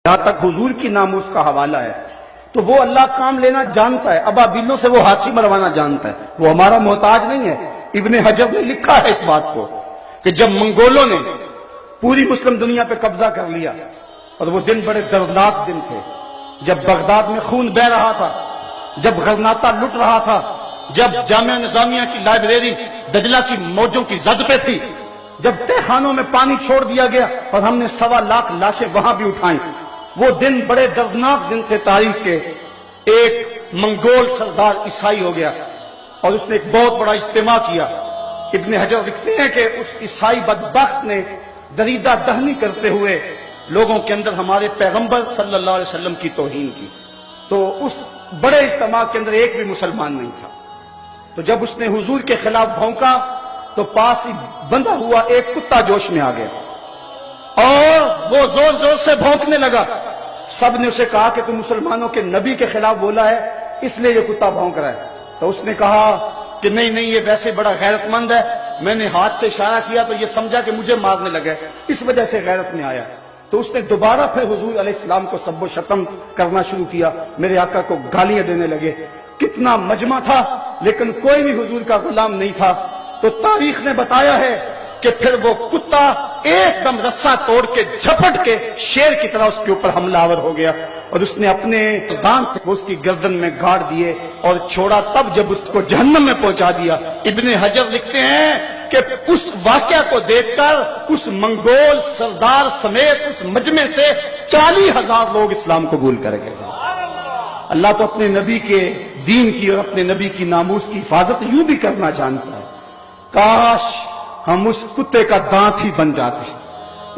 جہاں تک حضور کی ناموس کا حوالہ ہے تو وہ اللہ کام لینا جانتا ہے، ابابیلوں سے وہ ہاتھی مروانا جانتا ہے، وہ ہمارا محتاج نہیں ہے۔ ابن حجر نے لکھا ہے اس بات کو کہ جب منگولوں نے پوری مسلم دنیا پہ قبضہ کر لیا، اور وہ دن بڑے دردناک دن تھے، جب بغداد میں خون بہ رہا تھا، جب غرناطہ لٹ رہا تھا، جب جامعہ نظامیہ کی لائبریری دجلہ کی موجوں کی زد پہ تھی، جب تہ خانوں میں پانی چھوڑ دیا گیا اور ہم نے 1.25 لاکھ لاشیں وہاں بھی اٹھائیں، وہ دن بڑے دردناک دن تھے تاریخ کے۔ ایک منگول سردار عیسائی ہو گیا اور اس نے ایک بہت بڑا اجتماع کیا۔ ابن حجر لکھتے ہیں کہ اس عیسائی بدبخت نے دریدہ دہنی کرتے ہوئے لوگوں کے اندر ہمارے پیغمبر صلی اللہ علیہ وسلم کی توہین کی، تو اس بڑے اجتماع کے اندر ایک بھی مسلمان نہیں تھا۔ تو جب اس نے حضور کے خلاف بھونکا تو پاس ہی بندھا ہوا ایک کتا جوش میں آ گیا اور وہ زور زور سے بھونکنے لگا۔ سب نے اسے کہا کہ تم مسلمانوں کے نبی کے خلاف بولا ہے اس لیے یہ کتا بھونک رہا ہے۔ تو اس نے کہا کہ نہیں یہ ویسے بڑا غیرت مند ہے، میں نے ہاتھ سے اشارہ کیا تو یہ سمجھا کہ مجھے مارنے لگا ہے، اس وجہ سے غیرت میں آیا۔ تو اس نے دوبارہ پھر حضور علیہ السلام کو سب و شتم کرنا شروع کیا، میرے آقا کو گالیاں دینے لگے۔ کتنا مجمع تھا لیکن کوئی بھی حضور کا غلام نہیں تھا۔ تو تاریخ نے بتایا ہے کہ پھر وہ کتا ایک دم رسا توڑ کے جھپٹ کے شیر کی طرح اس کے اوپر حملہ آور ہو گیا، اور اس نے اپنے دانت اس کی گردن میں گاڑ دیے اور چھوڑا تب جب اس کو جہنم میں پہنچا دیا۔ ابن حجر لکھتے ہیں کہ اس واقعہ کو دیکھ کر اس منگول سردار سمیت اس مجمع سے 40,000 لوگ اسلام قبول کر گئے۔ اللہ تو اپنے نبی کے دین کی اور اپنے نبی کی ناموس کی حفاظت یوں بھی کرنا جانتا ہے۔ کاش ہم اس کتے کا دانت ہی بن جاتے،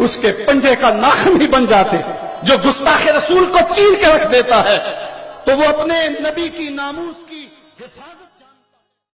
اس کے پنجے کا ناخن ہی بن جاتے جو گستاخ رسول کو چیر کے رکھ دیتا ہے، تو وہ اپنے نبی کی ناموس کی حفاظت